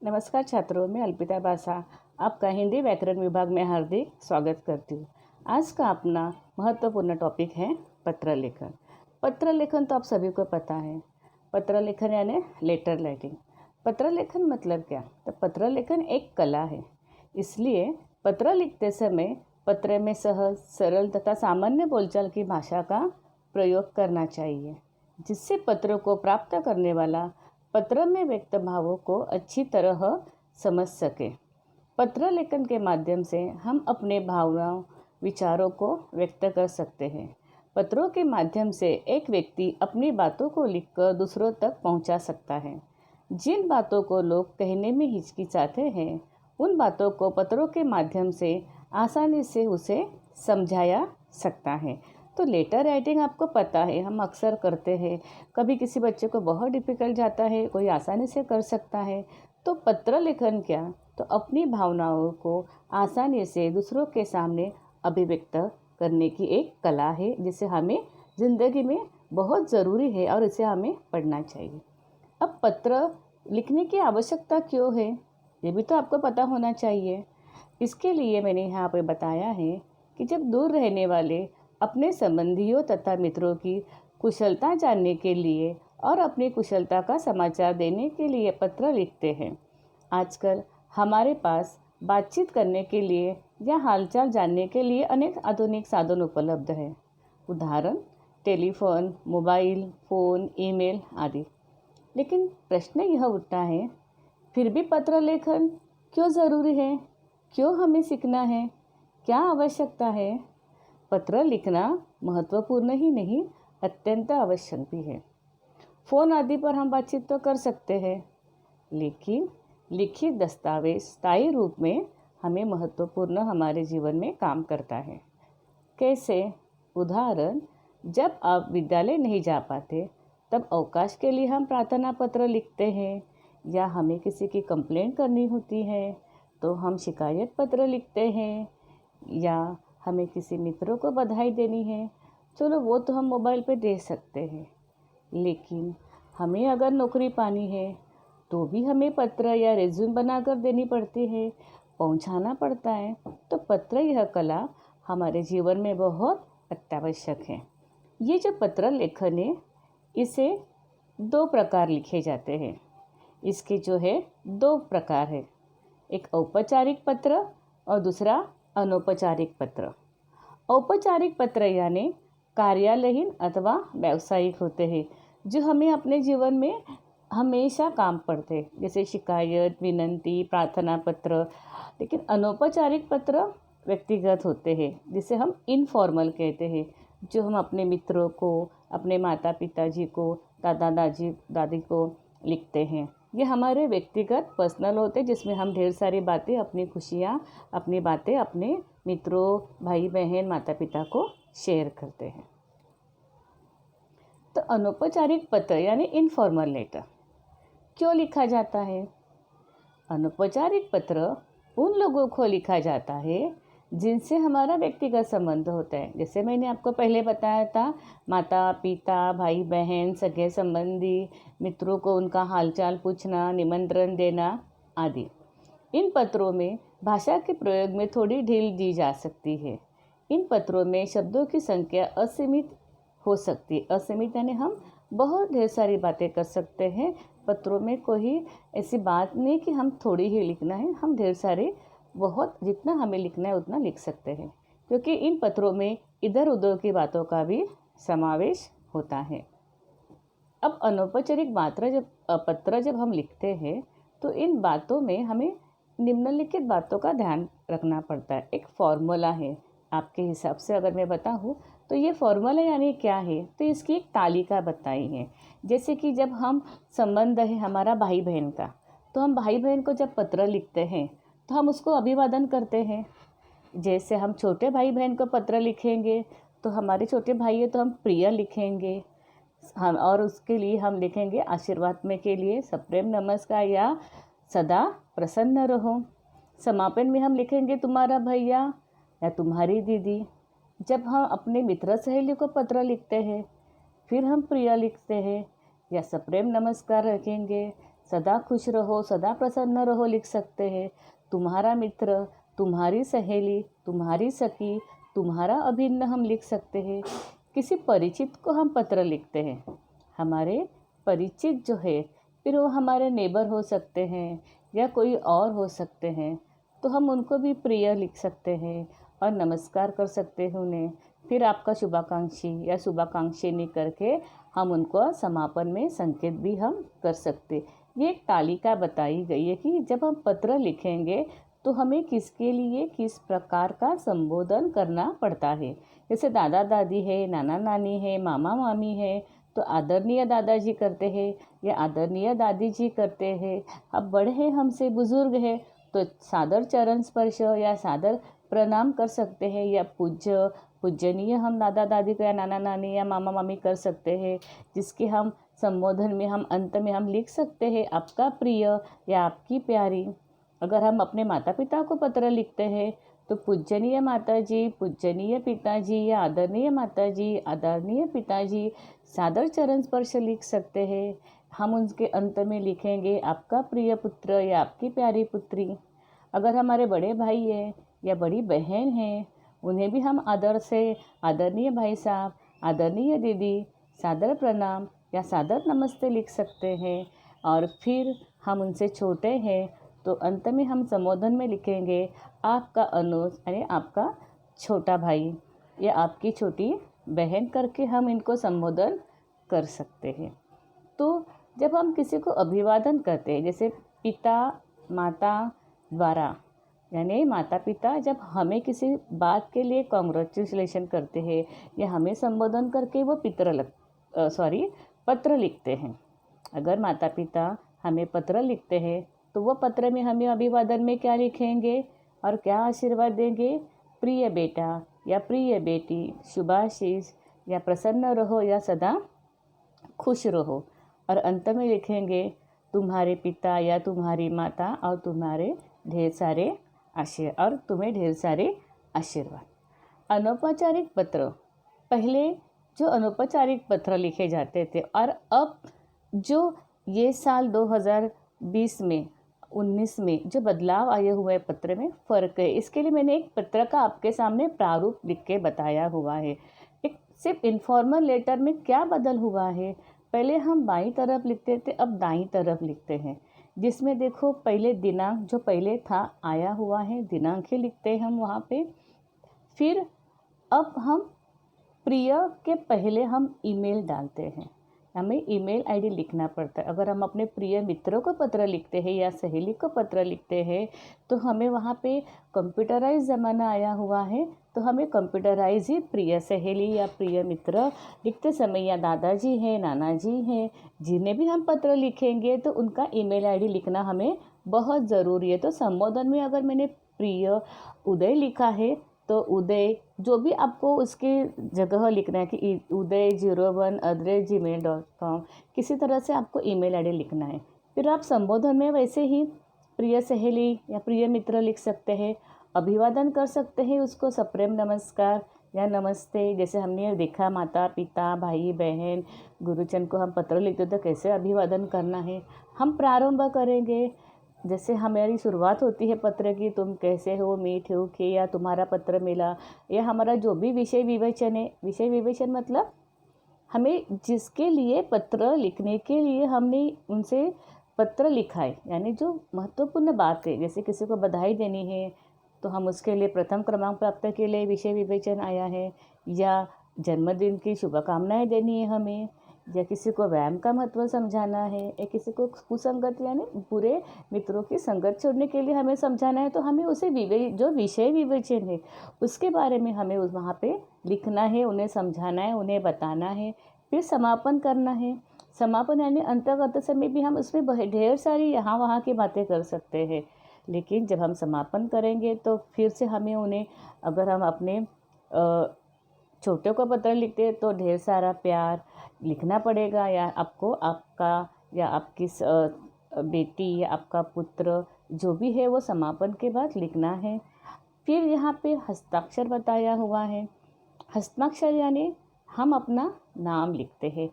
नमस्कार छात्रों, मैं अल्पिता बासा आपका हिंदी व्याकरण विभाग में हार्दिक स्वागत करती हूँ। आज का अपना महत्वपूर्ण टॉपिक है पत्र लेखन। पत्र लेखन तो आप सभी को पता है। पत्र लेखन यानी लेटर राइटिंग। पत्र लेखन मतलब क्या? तो पत्र लेखन एक कला है, इसलिए पत्र लिखते समय पत्र में सहज, सरल तथा सामान्य बोलचाल की भाषा का प्रयोग करना चाहिए, जिससे पत्र को प्राप्त करने वाला पत्र में व्यक्त भावों को अच्छी तरह समझ सके। पत्र लेखन के माध्यम से हम अपने भावनाओं, विचारों को व्यक्त कर सकते हैं। पत्रों के माध्यम से एक व्यक्ति अपनी बातों को लिखकर दूसरों तक पहुंचा सकता है। जिन बातों को लोग कहने में हिचकिचाते हैं, उन बातों को पत्रों के माध्यम से आसानी से उसे समझाया सकता है। तो लेटर राइटिंग आपको पता है, हम अक्सर करते हैं। कभी किसी बच्चे को बहुत डिफ़िकल्ट जाता है, कोई आसानी से कर सकता है। तो पत्र लेखन क्या? तो अपनी भावनाओं को आसानी से दूसरों के सामने अभिव्यक्त करने की एक कला है, जिसे हमें ज़िंदगी में बहुत ज़रूरी है और इसे हमें पढ़ना चाहिए। अब पत्र लिखने की आवश्यकता क्यों है, ये भी तो आपको पता होना चाहिए। इसके लिए मैंने यहाँ पे बताया है कि जब दूर रहने वाले अपने संबंधियों तथा मित्रों की कुशलता जानने के लिए और अपनी कुशलता का समाचार देने के लिए पत्र लिखते हैं। आजकल हमारे पास बातचीत करने के लिए या हालचाल जानने के लिए अनेक आधुनिक साधन उपलब्ध हैं। उदाहरण टेलीफोन, मोबाइल फ़ोन, ईमेल आदि। लेकिन प्रश्न यह उठता है, फिर भी पत्र लेखन क्यों ज़रूरी है? क्यों हमें सीखना है? क्या आवश्यकता है? पत्र लिखना महत्वपूर्ण ही नहीं, अत्यंत आवश्यक भी है। फ़ोन आदि पर हम बातचीत तो कर सकते हैं, लेकिन लिखित दस्तावेज स्थायी रूप में हमें महत्वपूर्ण हमारे जीवन में काम करता है। कैसे? उदाहरण, जब आप विद्यालय नहीं जा पाते, तब अवकाश के लिए हम प्रार्थना पत्र लिखते हैं, या हमें किसी की कंप्लेंट करनी होती है तो हम शिकायत पत्र लिखते हैं, या हमें किसी मित्रों को बधाई देनी है, चलो वो तो हम मोबाइल पे दे सकते हैं। लेकिन हमें अगर नौकरी पानी है तो भी हमें पत्र या रिज्यूम बनाकर देनी पड़ती है, पहुंचाना पड़ता है। तो पत्र यह कला हमारे जीवन में बहुत अत्यावश्यक है। ये जो पत्र लेखन है, इसे 2 प्रकार लिखे जाते हैं। इसके जो है 2 प्रकार है, एक औपचारिक पत्र और दूसरा अनौपचारिक पत्र। औपचारिक पत्र यानी कार्यालयीन अथवा व्यावसायिक होते हैं, जो हमें अपने जीवन में हमेशा काम पड़ते हैं, जैसे शिकायत, विनंती, प्रार्थना पत्र। लेकिन अनौपचारिक पत्र व्यक्तिगत होते हैं, जिसे हम इनफॉर्मल कहते हैं, जो हम अपने मित्रों को, अपने माता पिताजी को, दादा दादी को लिखते हैं। ये हमारे व्यक्तिगत पर्सनल होते हैं, जिसमें हम ढेर सारी बातें, अपनी खुशियाँ, अपनी बातें अपने मित्रों, भाई बहन, माता पिता को शेयर करते हैं। तो अनौपचारिक पत्र यानी इनफॉर्मल लेटर क्यों लिखा जाता है? अनौपचारिक पत्र उन लोगों को लिखा जाता है जिनसे हमारा व्यक्तिगत संबंध होता है। जैसे मैंने आपको पहले बताया था, माता पिता, भाई बहन, सगे संबंधी, मित्रों को उनका हालचाल पूछना, निमंत्रण देना आदि। इन पत्रों में भाषा के प्रयोग में थोड़ी ढील दी जा सकती है। इन पत्रों में शब्दों की संख्या असीमित हो सकती है। असीमित यानी हम बहुत ढेर सारी बातें कर सकते हैं। पत्रों में कोई ऐसी बात नहीं कि हम थोड़ी ही लिखना है, हम ढेर सारे, बहुत जितना हमें लिखना है उतना लिख सकते हैं, क्योंकि इन पत्रों में इधर उधर की बातों का भी समावेश होता है। अब अनौपचारिक पत्र जब हम लिखते हैं, तो इन बातों में हमें निम्नलिखित बातों का ध्यान रखना पड़ता है। एक फॉर्मूला है, आपके हिसाब से अगर मैं बताऊँ तो ये फॉर्मूला यानी क्या है, तो इसकी एक तालिका बताई है। जैसे कि जब हम संबंध है हमारा भाई बहन का, तो हम भाई बहन को जब पत्र लिखते हैं तो हम उसको अभिवादन करते हैं। जैसे हम छोटे भाई बहन को पत्र लिखेंगे तो हमारे छोटे भाई है तो हम प्रिय लिखेंगे, हम और उसके लिए हम लिखेंगे आशीर्वाद में के लिए सप्रेम नमस्कार या सदा प्रसन्न रहो। समापन में हम लिखेंगे तुम्हारा भैया या तुम्हारी दीदी। जब हम अपने मित्र सहेली को पत्र लिखते हैं, फिर हम प्रिय लिखते हैं या सप्रेम नमस्कार रखेंगे, सदा खुश रहो, सदा प्रसन्न रहो लिख सकते हैं। तुम्हारा मित्र, तुम्हारी सहेली, तुम्हारी सखी, तुम्हारा अभिन्न हम लिख सकते हैं। किसी परिचित को हम पत्र लिखते हैं, हमारे परिचित जो है, फिर वो हमारे नेबर हो सकते हैं या कोई और हो सकते हैं, तो हम उनको भी प्रिय लिख सकते हैं और नमस्कार कर सकते हैं उन्हें। फिर आपका शुभाकांक्षी या शुभाकांक्षिनी करके हम उनको समापन में संकेत भी हम कर सकते। ये एक तालिका बताई गई है कि जब हम पत्र लिखेंगे तो हमें किसके लिए किस प्रकार का संबोधन करना पड़ता है। जैसे दादा दादी है, नाना नानी है, मामा मामी है, तो आदरणीय दादाजी करते हैं या आदरणीय दादी जी करते हैं। अब बड़े हैं हमसे, बुजुर्ग हैं, तो सादर चरण स्पर्श या सादर प्रणाम कर सकते हैं, या पूज्य पूजनीय हम दादा दादी को या नाना नानी या मामा मामी कर सकते हैं, जिसके हम संबोधन में हम अंत में हम लिख सकते हैं आपका प्रिय या आपकी प्यारी। अगर हम अपने माता पिता को पत्र लिखते हैं तो पूजनीय माता जी, पूजनीय पिताजी या आदरणीय माता जी, आदरणीय पिताजी, सादर चरण स्पर्श लिख सकते हैं। हम उनके अंत में लिखेंगे आपका प्रिय पुत्र या आपकी प्यारी पुत्री। अगर हमारे बड़े भाई हैं या बड़ी बहन हैं, उन्हें भी हम आदर से आदरणीय भाई साहब, आदरणीय दीदी, सादर प्रणाम या सादर नमस्ते लिख सकते हैं। और फिर हम उनसे छोटे हैं तो अंत में हम संबोधन में लिखेंगे आपका अनुज, यानी आपका छोटा भाई या आपकी छोटी बहन करके हम इनको संबोधन कर सकते हैं। तो जब हम किसी को अभिवादन करते हैं, जैसे पिता माता द्वारा, यानी माता पिता जब हमें किसी बात के लिए कॉन्ग्रेचुलेशन करते हैं या हमें संबोधन करके वो पत्र लिखते हैं। अगर माता पिता हमें पत्र लिखते हैं तो वो पत्र में हमें अभिवादन में क्या लिखेंगे और क्या आशीर्वाद देंगे? प्रिय बेटा या प्रिय बेटी, शुभाशीष या प्रसन्न रहो या सदा खुश रहो। और अंत में लिखेंगे तुम्हारे पिता या तुम्हारी माता और तुम्हारे ढेर सारे और तुम्हें ढेर सारे आशीर्वाद। अनौपचारिक पत्र, पहले जो अनौपचारिक पत्र लिखे जाते थे और अब जो ये साल 2020 में 19 में जो बदलाव आए हुए पत्र में फ़र्क है। इसके लिए मैंने एक पत्र का आपके सामने प्रारूप लिख के बताया हुआ है। एक सिर्फ इन्फॉर्मल लेटर में क्या बदल हुआ है, पहले हम बाईं तरफ लिखते थे, अब दाईं तरफ लिखते हैं। जिसमें देखो पहले दिनांक जो पहले था आया हुआ है, दिनांक ही लिखते हैं हम वहाँ पे। फिर अब हम प्रिय के पहले हम ईमेल डालते हैं, हमें ईमेल आईडी लिखना पड़ता है। अगर हम अपने प्रिय मित्रों को पत्र लिखते हैं या सहेली को पत्र लिखते हैं तो हमें वहाँ पे कंप्यूटराइज ज़माना आया हुआ है, तो हमें कंप्यूटराइज ही प्रिय सहेली या प्रिय मित्र लिखते समय, या दादाजी हैं, नाना जी हैं, जिन्हें भी हम पत्र लिखेंगे तो उनका ईमेल आईडी लिखना हमें बहुत ज़रूरी है। तो संबोधन में अगर मैंने प्रिय उदय लिखा है तो उदय, जो भी आपको उसकी जगह लिखना है कि uday01@gmail.com, किसी तरह से आपको ईमेल आईडी लिखना है। फिर आप संबोधन में वैसे ही प्रिय सहेली या प्रिय मित्र लिख सकते हैं। अभिवादन कर सकते हैं उसको सप्रेम नमस्कार या नमस्ते। जैसे हमने देखा माता पिता भाई बहन गुरुजन को हम पत्र लिखते तो कैसे अभिवादन करना है। हम प्रारंभ करेंगे, जैसे हमारी शुरुआत होती है पत्र की, तुम कैसे हो, मीठ हो के, या तुम्हारा पत्र मिला, या हमारा जो भी विषय विवेचन है। विषय विवेचन मतलब हमें जिसके लिए पत्र लिखने के लिए हमने उनसे पत्र लिखा है, यानी जो महत्वपूर्ण बात है, जैसे किसी को बधाई देनी है तो हम उसके लिए प्रथम क्रमांक प्राप्त के लिए विषय विवेचन आया है, या जन्मदिन की शुभकामनाएं देनी है हमें, या किसी को व्यायाम का महत्व समझाना है, या किसी को कुसंगत यानी बुरे मित्रों की संगत छोड़ने के लिए हमें समझाना है, तो हमें उसे जो विषय विवेचन है उसके बारे में हमें वहाँ पे लिखना है, उन्हें समझाना है, उन्हें बताना है। फिर समापन करना है। समापन यानी अंत करते समय भी हम उसमें ढेर सारी यहाँ वहाँ की बातें कर सकते हैं, लेकिन जब हम समापन करेंगे तो फिर से हमें उन्हें, अगर हम अपने छोटे को पत्र लिखते हैं तो ढेर सारा प्यार लिखना पड़ेगा, या आपको आपका या आपकी बेटी या आपका पुत्र जो भी है वो समापन के बाद लिखना है। फिर यहाँ पे हस्ताक्षर बताया हुआ है। हस्ताक्षर यानी हम अपना नाम लिखते हैं,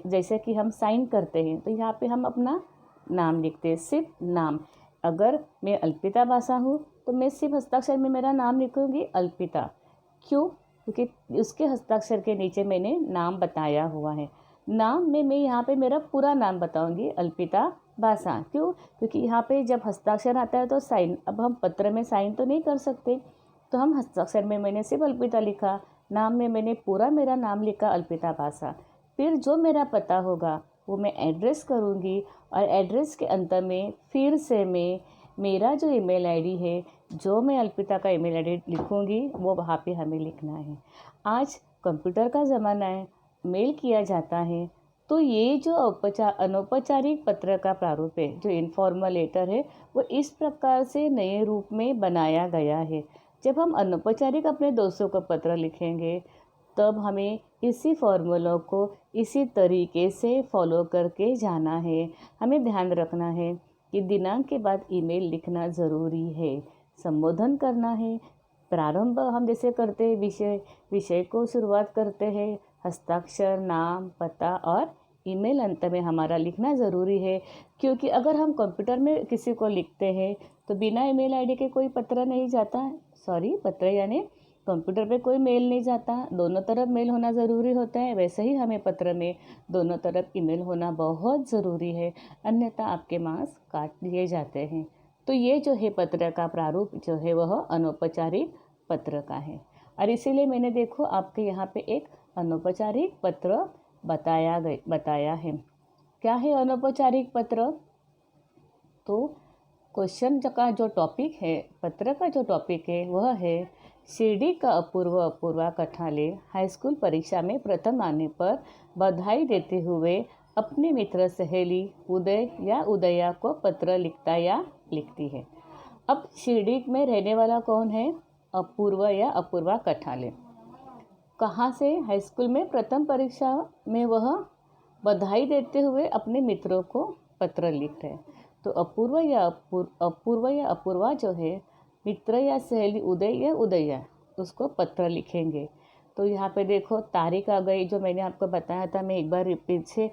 जैसे कि हम साइन करते हैं तो यहाँ पे हम अपना नाम लिखते हैं, सिर्फ नाम। अगर मैं अल्पिता बासा हूँ तो मैं सिर्फ हस्ताक्षर में मेरा नाम लिखूँगी अल्पिता। क्यों? क्योंकि उसके हस्ताक्षर के नीचे मैंने नाम बताया हुआ है। नाम में मैं यहाँ पे मेरा पूरा नाम बताऊँगी, अल्पिता बासा। क्यों? क्योंकि यहाँ पे जब हस्ताक्षर आता है तो साइन, अब हम पत्र में साइन तो नहीं कर सकते, तो हम हस्ताक्षर में मैंने सिर्फ अल्पिता लिखा, नाम में मैंने पूरा मेरा नाम लिखा अल्पिता बासा। फिर जो मेरा पता होगा वो मैं एड्रेस करूँगी, और एड्रेस के अंत में फिर से मैं मेरा जो ईमेल आईडी है, जो मैं अल्पिता का ईमेल आईडी लिखूँगी वो वहाँ पे हमें लिखना है। आज कंप्यूटर का ज़माना है, मेल किया जाता है, तो ये जो अनौपचारिक पत्र का प्रारूप है, जो इनफॉर्मल लेटर है, वो इस प्रकार से नए रूप में बनाया गया है। जब हम अनौपचारिक अपने दोस्तों को पत्र लिखेंगे तब हमें इसी फॉर्मूलों को इसी तरीके से फॉलो करके जाना है। हमें ध्यान रखना है कि दिनांक के बाद ईमेल लिखना ज़रूरी है, संबोधन करना है। प्रारंभ हम जैसे करते हैं, विषय को शुरुआत करते हैं, हस्ताक्षर, नाम, पता और ईमेल अंत में हमारा लिखना ज़रूरी है। क्योंकि अगर हम कंप्यूटर में किसी को लिखते हैं तो बिना ईमेल आईडी के कोई पत्र नहीं जाता, पत्र यानी कंप्यूटर पे कोई मेल नहीं जाता, दोनों तरफ मेल होना ज़रूरी होता है। वैसे ही हमें पत्र में दोनों तरफ ईमेल होना बहुत ज़रूरी है, अन्यथा आपके मार्क्स काट लिए जाते हैं। तो ये जो है पत्र का प्रारूप जो है वह अनौपचारिक पत्र का है, और इसीलिए मैंने देखो आपके यहाँ पे एक अनौपचारिक पत्र बताया है। क्या है अनौपचारिक पत्र? तो क्वेश्चन का जो टॉपिक है, पत्र का जो टॉपिक है वह है शिरडी का अपूर्वा कठाले हाई स्कूल परीक्षा में प्रथम आने पर बधाई देते हुए अपने मित्र सहेली उदय या उदया को पत्र लिखता या लिखती है। अब शिरडी में रहने वाला कौन है? अपूर्व या अपूर्वा कठाले। कहाँ से? हाई स्कूल में प्रथम परीक्षा में वह बधाई देते हुए अपने मित्रों को पत्र लिख रहे हैं। तो अपूर्व या अपूर्वा जो है, मित्र या सहेली उदय या उदया, उसको पत्र लिखेंगे। तो यहाँ पे देखो तारीख आ गई, जो मैंने आपको बताया था, मैं एक बार रिपीट से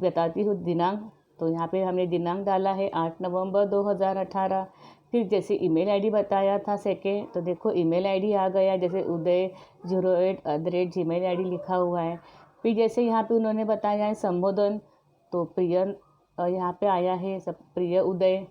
बताती हूँ दिनांक। तो यहाँ पे हमने दिनांक डाला है 8 नवंबर 2018। फिर जैसे ईमेल आईडी बताया था सेकेंड, तो देखो ईमेल आईडी आ गया, जैसे uday08@gmail.com लिखा हुआ है। फिर जैसे यहाँ पे उन्होंने बताया है संबोधन, तो प्रिय यहाँ पे आया है, सब प्रिय उदय,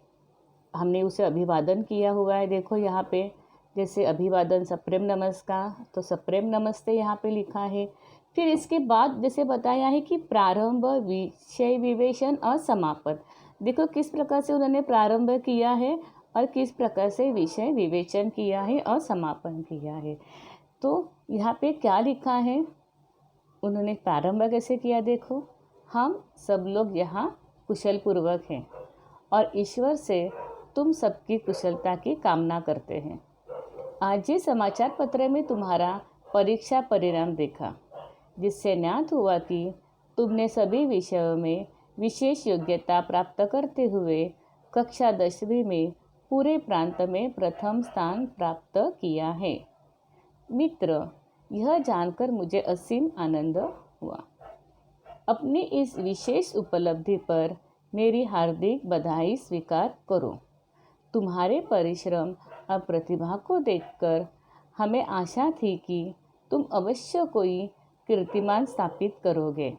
हमने उसे अभिवादन किया हुआ है। देखो यहाँ पे जैसे अभिवादन सप्रेम नमस्कार, तो सप्रेम नमस्ते यहाँ पे लिखा है। फिर इसके बाद जैसे बताया है कि प्रारंभ, विषय विवेचन और समापन। देखो किस प्रकार से उन्होंने प्रारंभ किया है और किस प्रकार से विषय विवेचन किया है और समापन किया है। तो यहाँ पे क्या लिखा है, उन्होंने प्रारंभ कैसे किया? देखो, हम सब लोग यहाँ कुशल पूर्वक हैं और ईश्वर से तुम सबकी कुशलता की कामना करते हैं। आज ये समाचार पत्र में तुम्हारा परीक्षा परिणाम देखा, जिससे ज्ञात हुआ कि तुमने सभी विषयों में विशेष योग्यता प्राप्त करते हुए कक्षा 10वीं में पूरे प्रांत में प्रथम स्थान प्राप्त किया है। मित्र, यह जानकर मुझे असीम आनंद हुआ। अपनी इस विशेष उपलब्धि पर मेरी हार्दिक बधाई स्वीकार करो। तुम्हारे परिश्रम और प्रतिभा को देखकर हमें आशा थी कि तुम अवश्य कोई कीर्तिमान स्थापित करोगे।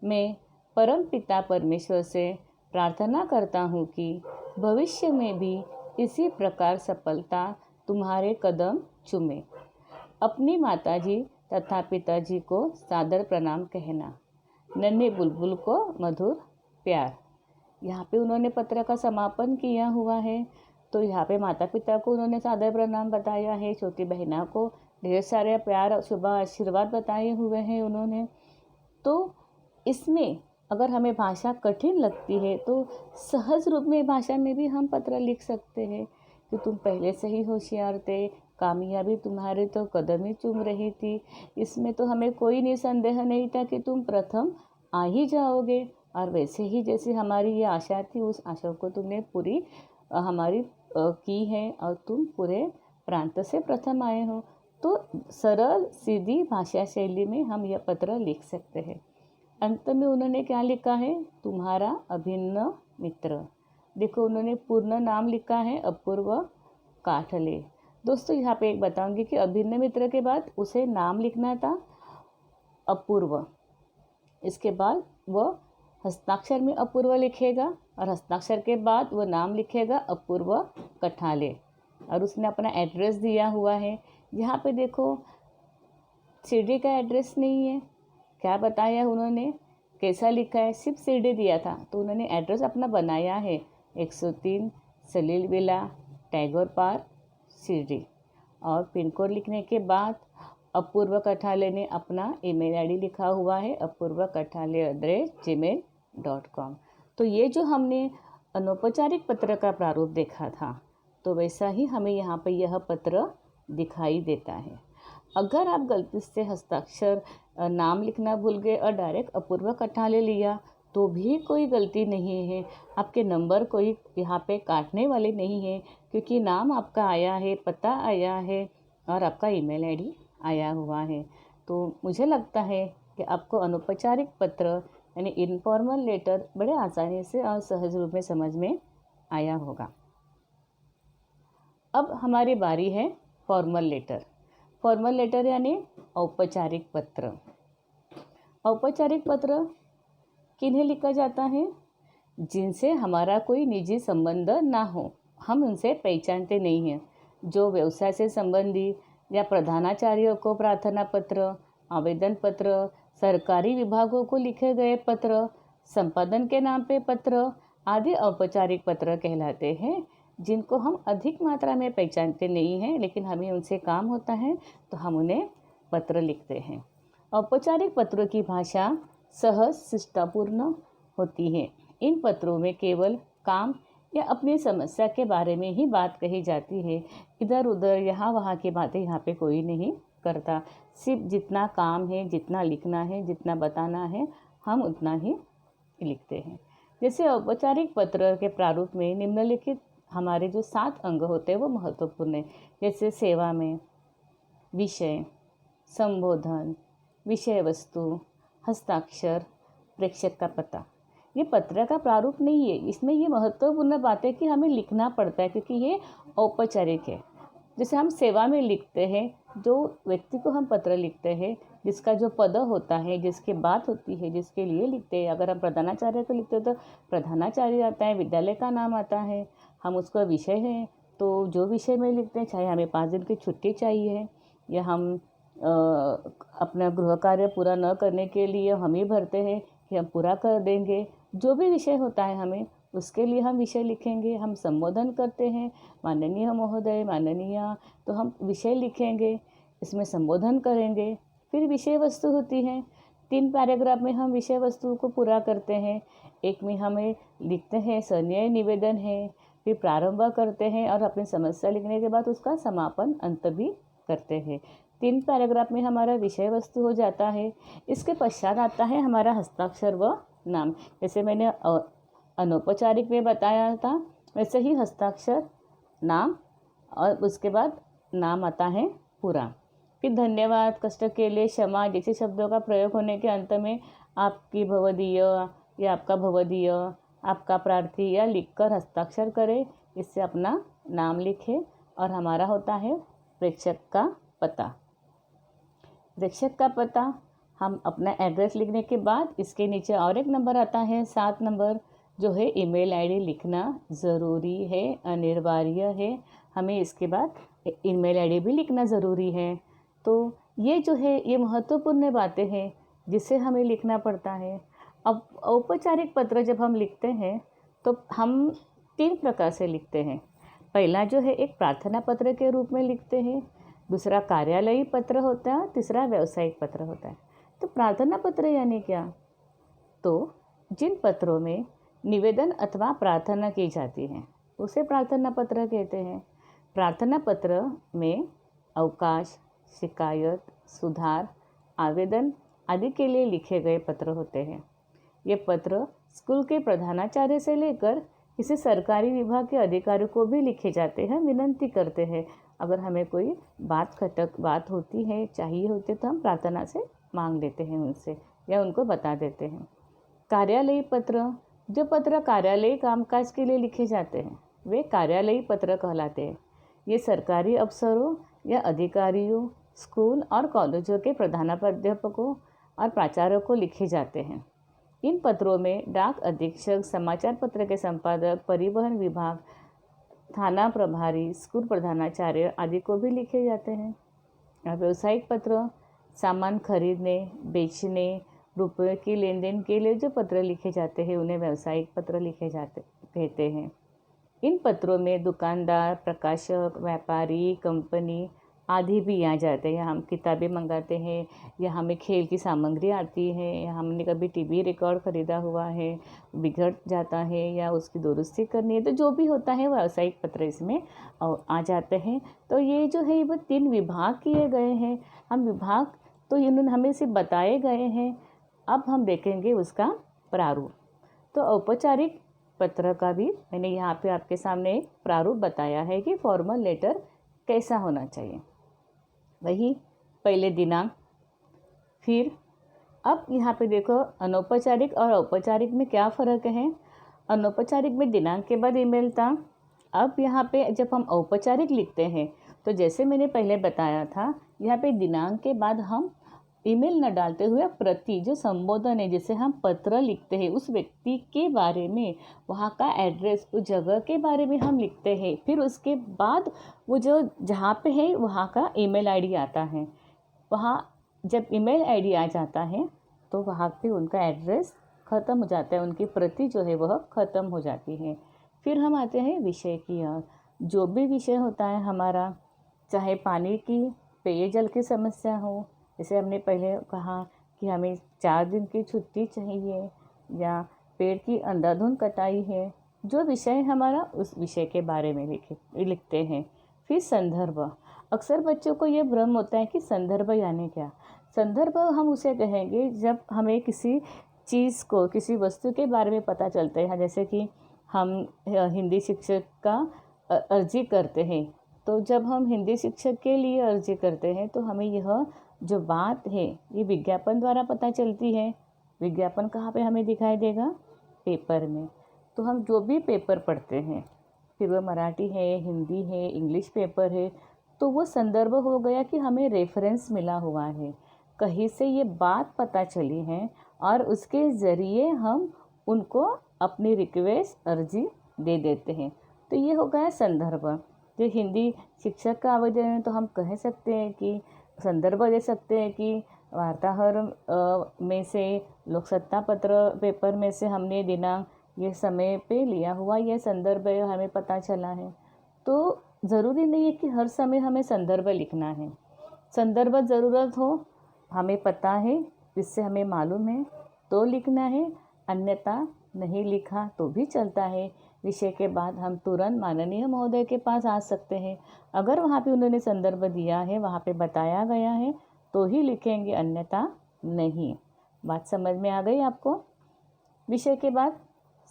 मैं परम पिता परमेश्वर से प्रार्थना करता हूँ कि भविष्य में भी इसी प्रकार सफलता तुम्हारे कदम चूमे। अपनी माताजी तथा पिताजी को सादर प्रणाम कहना। नन्हे बुलबुल को मधुर प्यार। यहाँ पे उन्होंने पत्र का समापन किया हुआ है। तो यहाँ पे माता पिता को उन्होंने सादर प्रणाम बताया है, छोटी बहना को ढेर सारे प्यार और शुभ आशीर्वाद बताए हुए हैं उन्होंने। तो इसमें अगर हमें भाषा कठिन लगती है तो सहज रूप में भाषा में भी हम पत्र लिख सकते हैं कि तुम पहले से ही होशियार थे, कामयाबी तुम्हारे तो कदम ही चूम रही थी। इसमें तो हमें कोई निसंदेह नहीं था कि तुम प्रथम आ ही जाओगे, और वैसे ही जैसी हमारी ये आशा थी उस आशा को तुमने पूरी हमारी की है और तुम पूरे प्रांत से प्रथम आए हो। तो सरल सीधी भाषा शैली में हम यह पत्र लिख सकते हैं। अंत में उन्होंने क्या लिखा है, तुम्हारा अभिन्न मित्र। देखो उन्होंने पूर्ण नाम लिखा है अपूर्व काठले। दोस्तों यहाँ पे एक बताऊंगी कि अभिन्न मित्र के बाद उसे नाम लिखना था अपूर्व, इसके बाद वह हस्ताक्षर में अपूर्व लिखेगा और हस्ताक्षर के बाद वह नाम लिखेगा अपूर्व कठाले। और उसने अपना एड्रेस दिया हुआ है। यहाँ पे देखो शिरडी का एड्रेस नहीं है, क्या बताया उन्होंने, कैसा लिखा है, सिर्फ शिरडी दिया था, तो उन्होंने एड्रेस अपना बनाया है 103 सलील विला टैगोर पार्क शिरडी। और पिन कोड लिखने के बाद अपूर्व कठाले ने अपना ईमेल आईडी लिखा हुआ है apurvakatale@gmail.com। तो ये जो हमने अनौपचारिक पत्र का प्रारूप देखा था, तो वैसा ही हमें यहाँ पर यह पत्र दिखाई देता है। अगर आप गलती से हस्ताक्षर नाम लिखना भूल गए और डायरेक्ट अपूर्व कठाले लिया तो भी कोई गलती नहीं है, आपके नंबर कोई यहाँ पे काटने वाले नहीं है, क्योंकि नाम आपका आया है, पता आया है और आपका ईमेल आईडी आया हुआ है। तो मुझे लगता है कि आपको अनौपचारिक पत्र यानी इनफॉर्मल लेटर बड़े आसानी से और सहज रूप में समझ में आया होगा। अब हमारी बारी है फॉर्मल लेटर। फॉर्मल लेटर यानी औपचारिक पत्र। औपचारिक पत्र किन्हें लिखा जाता है, जिनसे हमारा कोई निजी संबंध ना हो, हम उनसे पहचानते नहीं हैं। जो व्यवसाय से संबंधी या प्रधानाचार्यों को प्रार्थना पत्र, आवेदन पत्र, सरकारी विभागों को लिखे गए पत्र, संपादन के नाम पे पत्र आदि औपचारिक पत्र कहलाते हैं, जिनको हम अधिक मात्रा में पहचानते नहीं हैं, लेकिन हमें उनसे काम होता है तो हम उन्हें पत्र लिखते हैं। औपचारिक पत्रों की भाषा सहज शिष्टापूर्ण होती है। इन पत्रों में केवल काम या अपनी समस्या के बारे में ही बात कही जाती है। इधर उधर यहाँ वहाँ की बातें यहाँ पे कोई नहीं करता। सिर्फ जितना काम है, जितना लिखना है, जितना बताना है, हम उतना ही लिखते हैं। जैसे औपचारिक पत्र के प्रारूप में निम्नलिखित हमारे जो 7 अंग होते हैं वो महत्वपूर्ण है। जैसे सेवा में विषय, संबोधन, विषय वस्तु, हस्ताक्षर, प्रेषक का पता। ये पत्र का प्रारूप नहीं है, इसमें ये महत्वपूर्ण बात है कि हमें लिखना पड़ता है, क्योंकि ये औपचारिक है। जैसे हम सेवा में लिखते हैं, जो व्यक्ति को हम पत्र लिखते हैं, जिसका जो पद होता है, जिसकी बात होती है, जिसके लिए लिखते हैं। अगर हम प्रधानाचार्य को लिखते हैं तो प्रधानाचार्य आता है, विद्यालय का नाम आता है, हम उसका विषय है, तो जो विषय में लिखते हैं, चाहे हमें 5 दिन की छुट्टी चाहिए या हम अपना गृह कार्य पूरा न करने के लिए हम ही भरते हैं कि हम पूरा कर देंगे, जो भी विषय होता है हमें उसके लिए हम विषय लिखेंगे। हम संबोधन करते हैं, माननीय महोदय, माननीय, तो हम विषय लिखेंगे, इसमें संबोधन करेंगे। फिर विषय वस्तु होती है, 3 पैराग्राफ में हम विषय वस्तु को पूरा करते हैं। एक में हमें लिखते हैं सन्याय निवेदन है, फिर प्रारंभ करते हैं और अपनी समस्या लिखने के बाद उसका समापन अंत भी करते हैं। 3 पैराग्राफ में हमारा विषय वस्तु हो जाता है। इसके पश्चात आता है हमारा हस्ताक्षर व नाम। जैसे मैंने अनौपचारिक में बताया था, वैसे ही हस्ताक्षर, नाम और उसके बाद नाम आता है पूरा। फिर धन्यवाद, कष्ट के लिए, क्षमा जैसे शब्दों का प्रयोग होने के अंत में आपकी भवदीय या आपका भवदीय, आपका प्रार्थी या लिखकर हस्ताक्षर करें। इससे अपना नाम लिखें। और हमारा होता है प्रेषक का पता। प्रेषक का पता हम अपना एड्रेस लिखने के बाद इसके नीचे और एक नंबर आता है 7 नंबर, जो है ईमेल आईडी लिखना ज़रूरी है, अनिवार्य है। हमें इसके बाद ईमेल आईडी भी लिखना ज़रूरी है। तो ये जो है ये महत्वपूर्ण बातें हैं जिसे हमें लिखना पड़ता है। अब औपचारिक पत्र जब हम लिखते हैं तो हम 3 प्रकार से लिखते हैं। पहला जो है एक प्रार्थना पत्र के रूप में लिखते हैं, दूसरा कार्यालयी पत्र होता है, तीसरा व्यावसायिक पत्र होता है। तो प्रार्थना पत्र यानी क्या? तो जिन पत्रों में निवेदन अथवा प्रार्थना की जाती है उसे प्रार्थना पत्र कहते हैं। प्रार्थना पत्र में अवकाश, शिकायत, सुधार, आवेदन आदि के लिए लिखे गए पत्र होते हैं। ये पत्र स्कूल के प्रधानाचार्य से लेकर किसी सरकारी विभाग के अधिकारी को भी लिखे जाते हैं, विनंती करते हैं। अगर हमें कोई बात होती है, चाहिए होती है, तो हम प्रार्थना से मांग लेते हैं उनसे या उनको बता देते हैं। कार्यालयी पत्र, जो पत्र कार्यालयी कामकाज के लिए लिखे जाते हैं वे कार्यालयी पत्र कहलाते हैं। ये सरकारी अफसरों या अधिकारियों, स्कूल और कॉलेजों के प्रधानाध्यापकों और प्राचार्यों को लिखे जाते हैं। इन पत्रों में डाक अधीक्षक, समाचार पत्र के संपादक, परिवहन विभाग, थाना प्रभारी, स्कूल प्रधानाचार्य आदि को भी लिखे जाते हैं। और व्यावसायिक पत्र सामान खरीदने, बेचने, रुपये की लेन देन के लिए जो पत्र लिखे जाते हैं उन्हें व्यावसायिक पत्र लिखे जाते कहते हैं। इन पत्रों में दुकानदार, प्रकाशक, व्यापारी, कंपनी आदि भी आ जाते हैं। हम किताबें मंगाते हैं या हमें खेल की सामग्री आती है या हमने कभी टीवी रिकॉर्ड ख़रीदा हुआ है, बिगड़ जाता है या उसकी दुरुस्ती करनी है, तो जो भी होता है व्यावसायिक पत्र इसमें आ जाते हैं। तो ये जो है वो 3 विभाग किए गए हैं। हम विभाग तो इन्होंने हमें सिर्फ बताए गए हैं। अब हम देखेंगे उसका प्रारूप। तो औपचारिक पत्र का भी मैंने यहाँ पे आपके सामने एक प्रारूप बताया है कि फॉर्मल लेटर कैसा होना चाहिए। वही पहले दिनांक, फिर अब यहाँ पे देखो अनौपचारिक और औपचारिक में क्या फ़र्क है। अनौपचारिक में दिनांक के बाद ईमेल था। अब यहाँ पे जब हम औपचारिक लिखते हैं तो जैसे मैंने पहले बताया था, यहाँ पे दिनांक के बाद हम ईमेल न डालते हुए प्रति जो संबोधन है, जैसे हम पत्र लिखते हैं उस व्यक्ति के बारे में, वहाँ का एड्रेस, उस जगह के बारे में हम लिखते हैं। फिर उसके बाद वो जो जहाँ पे है वहाँ का ईमेल आईडी आता है। वहाँ जब ईमेल आईडी आ जाता है तो वहाँ पे उनका एड्रेस ख़त्म हो जाता है, उनकी प्रति जो है वह ख़त्म हो जाती है। फिर हम आते हैं विषय की ओर। जो भी विषय होता है हमारा, चाहे पानी की, पेयजल की समस्या हो, जैसे हमने पहले कहा कि हमें 4 दिन की छुट्टी चाहिए या पेड़ की अंधाधुंध कटाई है, जो विषय हमारा उस विषय के बारे में लिखते हैं। फिर संदर्भ। अक्सर बच्चों को ये भ्रम होता है कि संदर्भ यानी क्या। संदर्भ हम उसे कहेंगे जब हमें किसी चीज़ को, किसी वस्तु के बारे में पता चलता है। जैसे कि हम हिंदी शिक्षक का अर्जी करते हैं, तो जब हम हिंदी शिक्षक के लिए अर्जी करते हैं तो हमें यह जो बात है ये विज्ञापन द्वारा पता चलती है। विज्ञापन कहाँ पे हमें दिखाई देगा? पेपर में। तो हम जो भी पेपर पढ़ते हैं, फिर वो मराठी है, हिंदी है, इंग्लिश पेपर है, तो वो संदर्भ हो गया कि हमें रेफरेंस मिला हुआ है, कहीं से ये बात पता चली है और उसके ज़रिए हम उनको अपनी रिक्वेस्ट, अर्जी दे देते हैं। तो ये हो गया संदर्भ। जो हिंदी शिक्षक का आवेदन है तो हम कह सकते हैं कि संदर्भ दे सकते हैं कि वार्ताहर में से, लोक सत्ता पत्र पेपर में से हमने दिनांक ये समय पे लिया हुआ यह संदर्भ है, हमें पता चला है। तो ज़रूरी नहीं है कि हर समय हमें संदर्भ लिखना है। संदर्भ ज़रूरत हो, हमें पता है, जिससे हमें मालूम है तो लिखना है, अन्यथा नहीं लिखा तो भी चलता है। विषय के बाद हम तुरंत माननीय महोदय के पास आ सकते हैं। अगर वहाँ पे उन्होंने संदर्भ दिया है, वहाँ पे बताया गया है तो ही लिखेंगे, अन्यथा नहीं। बात समझ में आ गई आपको? विषय के बाद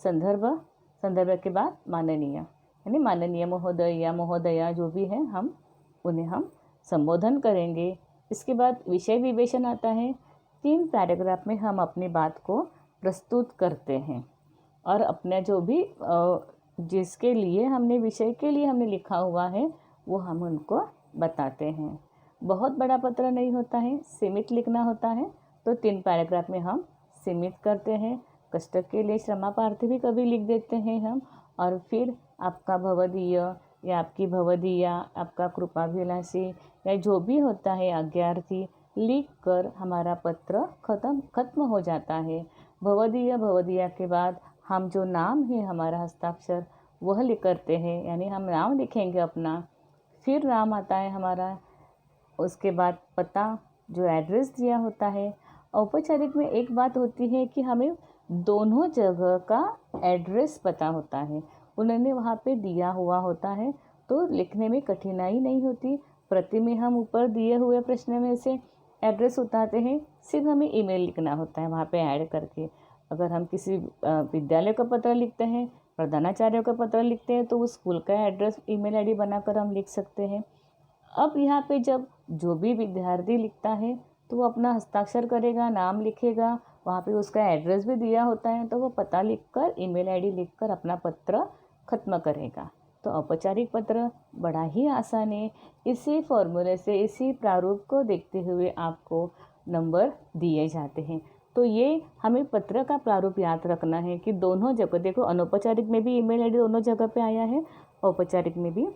संदर्भ, संदर्भ के बाद माननीय, यानी माननीय महोदय या महोदया जो भी है उन्हें हम संबोधन करेंगे। इसके बाद विषय विवेचन आता है। 3 पैराग्राफ में हम अपनी बात को प्रस्तुत करते हैं और अपना जो भी जिसके लिए हमने, विषय के लिए हमने लिखा हुआ है वो हम उनको बताते हैं। बहुत बड़ा पत्र नहीं होता है, सीमित लिखना होता है, तो 3 पैराग्राफ में हम सीमित करते हैं। कष्ट के लिए श्रमापार्थी भी कभी लिख देते हैं हम, और फिर आपका भवदीय या आपकी भवदीया, आपका कृपाभिलाषी या जो भी होता है आज्ञार्थी लिख कर हमारा पत्र खत्म हो जाता है। भवदीय, भवदीया के बाद हम जो नाम है हमारा हस्ताक्षर वह लिख करते हैं, यानी हम नाम लिखेंगे अपना, फिर नाम आता है हमारा, उसके बाद पता जो एड्रेस दिया होता है। औपचारिक में एक बात होती है कि हमें दोनों जगह का एड्रेस पता होता है, उन्होंने वहाँ पे दिया हुआ होता है, तो लिखने में कठिनाई नहीं होती। प्रति में हम ऊपर दिए हुए प्रश्न में से एड्रेस उतारते हैं, सिर्फ हमें ईमेल लिखना होता है वहाँ पे ऐड करके। अगर हम किसी विद्यालय का पत्र लिखते हैं, प्रधानाचार्य का पत्र लिखते हैं, तो उस स्कूल का एड्रेस ईमेल आईडी बनाकर हम लिख सकते हैं। अब यहाँ पे जब जो भी विद्यार्थी लिखता है तो वो अपना हस्ताक्षर करेगा, नाम लिखेगा, वहाँ पे उसका एड्रेस भी दिया होता है, तो वो पता लिखकर ईमेल आईडी लिखकर अपना पत्र ख़त्म करेगा। तो औपचारिक पत्र बड़ा ही आसान है। इसी फॉर्मूले से, इसी प्रारूप को देखते हुए आपको नंबर दिए जाते हैं। तो ये हमें पत्र का प्रारूप याद रखना है कि दोनों जगह, देखो अनौपचारिक में भी ईमेल आईडी दोनों जगह पे आया है, औपचारिक में भी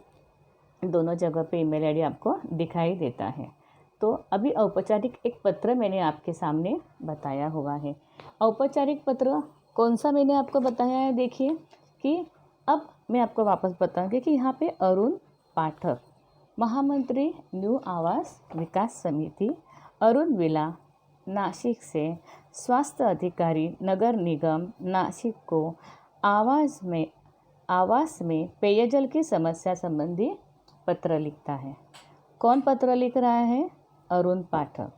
दोनों जगह पे ईमेल आईडी आपको दिखाई देता है। तो अभी औपचारिक एक पत्र मैंने आपके सामने बताया हुआ है। औपचारिक पत्र कौन सा मैंने आपको बताया है, देखिए कि अब मैं आपको वापस बताऊंगी कि यहाँ पे अरुण पाठक, महामंत्री न्यू आवास विकास समिति, अरुण विला, नासिक से स्वास्थ्य अधिकारी नगर निगम नासिक को आवास में पेयजल की समस्या संबंधी पत्र लिखता है। कौन पत्र लिख रहा है? अरुण पाठक।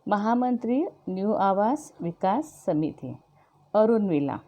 महामंत्री न्यू आवास विकास समिति अरुण विला,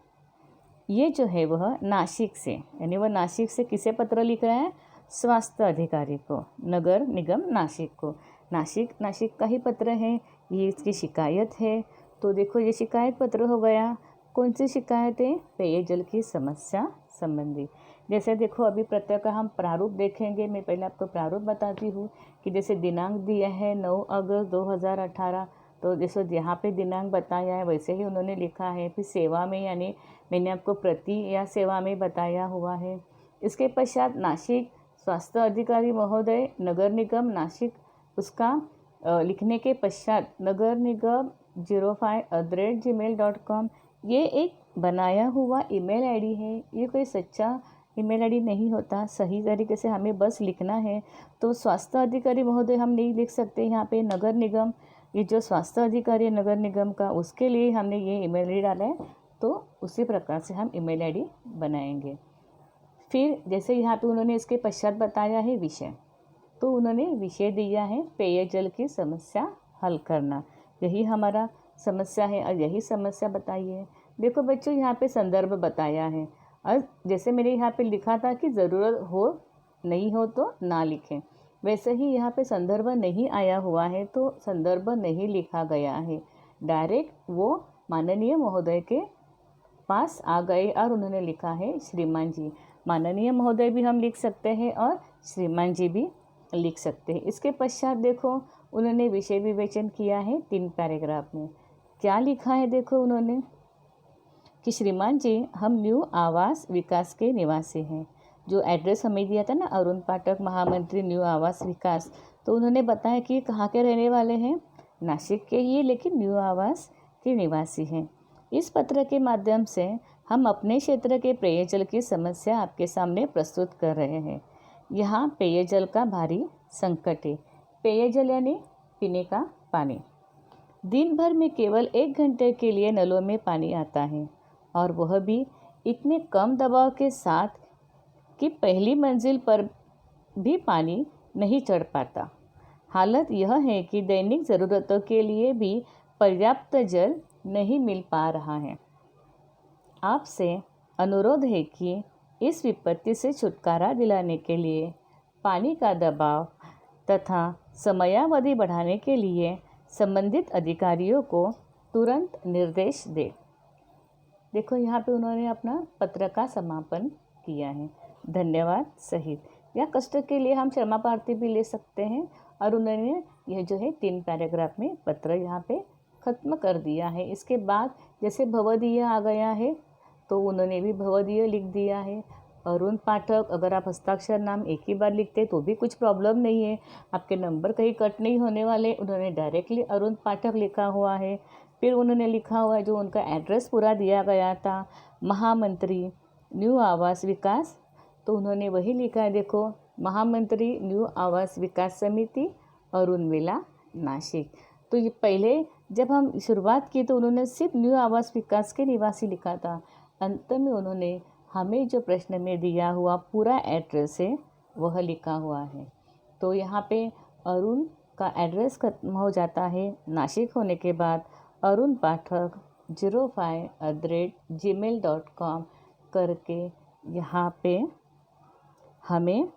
ये जो है वह नासिक से, यानी वह नासिक से किसे पत्र लिख रहा है? स्वास्थ्य अधिकारी को, नगर निगम नासिक को। नासिक का ही पत्र है, ये इसकी शिकायत है। तो देखो ये शिकायत पत्र हो गया। कौन सी शिकायत है? पेयजल की समस्या संबंधी। जैसे देखो अभी पत्र का हम प्रारूप देखेंगे। मैं पहले आपको प्रारूप बताती हूँ कि जैसे दिनांक दिया है 9 अगस्त 2018, तो जैसे यहाँ पे दिनांक बताया है वैसे ही उन्होंने लिखा है। फिर सेवा में, यानी मैंने आपको प्रति या सेवा में बताया हुआ है। इसके पश्चात नासिक स्वास्थ्य अधिकारी महोदय नगर निगम नासिक, उसका लिखने के पश्चात नगर निगम 05@gmail.com, ये एक बनाया हुआ ईमेल आईडी है। ये कोई सच्चा ईमेल आईडी नहीं होता। सही तरीके से हमें बस लिखना है। तो स्वास्थ्य अधिकारी महोदय हम नहीं लिख सकते यहाँ पे, नगर निगम, ये जो स्वास्थ्य अधिकारी नगर निगम का, उसके लिए हमने ये ईमेल आईडी डाला है। तो उसी प्रकार से हम ईमेल आईडी बनाएंगे। फिर जैसे यहाँ पे उन्होंने इसके पश्चात बताया है विषय, तो उन्होंने विषय दिया है पेयजल की समस्या हल करना। यही हमारा समस्या है और यही समस्या बताई है। देखो बच्चों यहाँ पे संदर्भ बताया है, और जैसे मैंने यहाँ पे लिखा था कि ज़रूरत हो नहीं हो तो ना लिखें, वैसे ही यहाँ पे संदर्भ नहीं आया हुआ है तो संदर्भ नहीं लिखा गया है। डायरेक्ट वो माननीय महोदय के पास आ गए और उन्होंने लिखा है श्रीमान जी। माननीय महोदय भी हम लिख सकते हैं और श्रीमान जी भी लिख सकते हैं। इसके पश्चात देखो उन्होंने विषय विवेचन किया है 3 पैराग्राफ में। क्या लिखा है देखो उन्होंने कि श्रीमान जी, हम न्यू आवास विकास के निवासी हैं। जो एड्रेस हमें दिया था ना, अरुण पाठक महामंत्री न्यू आवास विकास, तो उन्होंने बताया कि कहाँ के रहने वाले हैं, नासिक के ही, लेकिन न्यू आवास के निवासी हैं। इस पत्र के माध्यम से हम अपने क्षेत्र के पेयजल की समस्या आपके सामने प्रस्तुत कर रहे हैं। यहाँ पेयजल का भारी संकट है। पेयजल यानी पीने का पानी। दिन भर में केवल 1 घंटे के लिए नलों में पानी आता है, और वह भी इतने कम दबाव के साथ कि पहली मंजिल पर भी पानी नहीं चढ़ पाता। हालत यह है कि दैनिक ज़रूरतों के लिए भी पर्याप्त जल नहीं मिल पा रहा है। आपसे अनुरोध है कि इस विपत्ति से छुटकारा दिलाने के लिए पानी का दबाव तथा समयावधि बढ़ाने के लिए संबंधित अधिकारियों को तुरंत निर्देश दें। देखो यहाँ पे उन्होंने अपना पत्र का समापन किया है, धन्यवाद सहित। या कष्ट के लिए हम क्षमा प्रार्थी भी ले सकते हैं। और उन्होंने यह जो है 3 पैराग्राफ में पत्र यहाँ पे ख़त्म कर दिया है। इसके बाद जैसे भवदीय आ गया है तो उन्होंने भी भवदीय लिख दिया है। अरुण पाठक, अगर आप हस्ताक्षर नाम एक ही बार लिखते तो भी कुछ प्रॉब्लम नहीं है, आपके नंबर कहीं कट नहीं होने वाले। उन्होंने डायरेक्टली अरुण पाठक लिखा हुआ है। फिर उन्होंने लिखा हुआ है जो उनका एड्रेस पूरा दिया गया था, महामंत्री न्यू आवास विकास, तो उन्होंने वही लिखा है। देखो, महामंत्री न्यू आवास विकास समिति अरुण विला नासिक। तो ये पहले जब हम शुरुआत की तो उन्होंने सिर्फ न्यू आवास विकास के निवासी लिखा था। अंत में उन्होंने हमें जो प्रश्न में दिया हुआ पूरा एड्रेस है वह लिखा हुआ है। तो यहाँ पे अरुण का एड्रेस खत्म हो जाता है। नासिक होने के बाद अरुण पाठक 05@gmail.com करके यहाँ पे हमें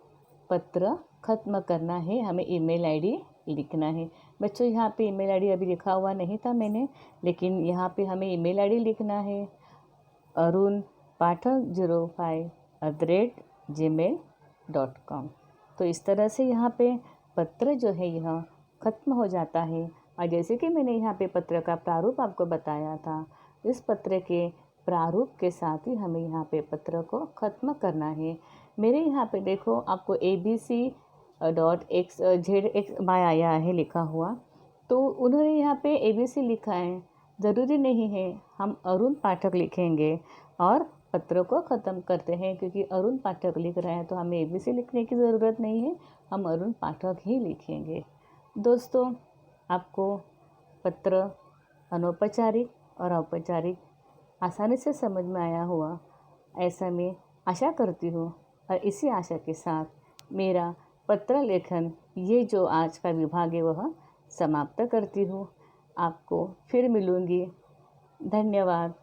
पत्र ख़त्म करना है, हमें ईमेल आईडी लिखना है। बच्चों यहाँ पे ईमेल आईडी अभी लिखा हुआ नहीं था मैंने, लेकिन यहाँ पे हमें ईमेल आईडी लिखना है arunpathak05@gmail.com। तो इस तरह से यहाँ पे पत्र जो है यह ख़त्म हो जाता है। और जैसे कि मैंने यहाँ पे पत्र का प्रारूप आपको बताया था, इस पत्र के प्रारूप के साथ ही हमें यहाँ पे पत्र को ख़त्म करना है। मेरे यहाँ पे देखो आपको abc.xz आया है लिखा हुआ, तो उन्होंने यहाँ पे ABC लिखा है। ज़रूरी नहीं है हम अरुण पाठक लिखेंगे और पत्र को ख़त्म करते हैं, क्योंकि अरुण पाठक लिख रहे हैं तो हमें ABC लिखने की ज़रूरत नहीं है, हम अरुण पाठक ही लिखेंगे। दोस्तों, आपको पत्र अनौपचारिक और औपचारिक आसानी से समझ में आया हुआ, ऐसा मैं आशा करती हूँ। और इसी आशा के साथ मेरा पत्र लेखन ये जो आज का विभाग है वह समाप्त करती हूँ। आपको फिर मिलूँगी। धन्यवाद।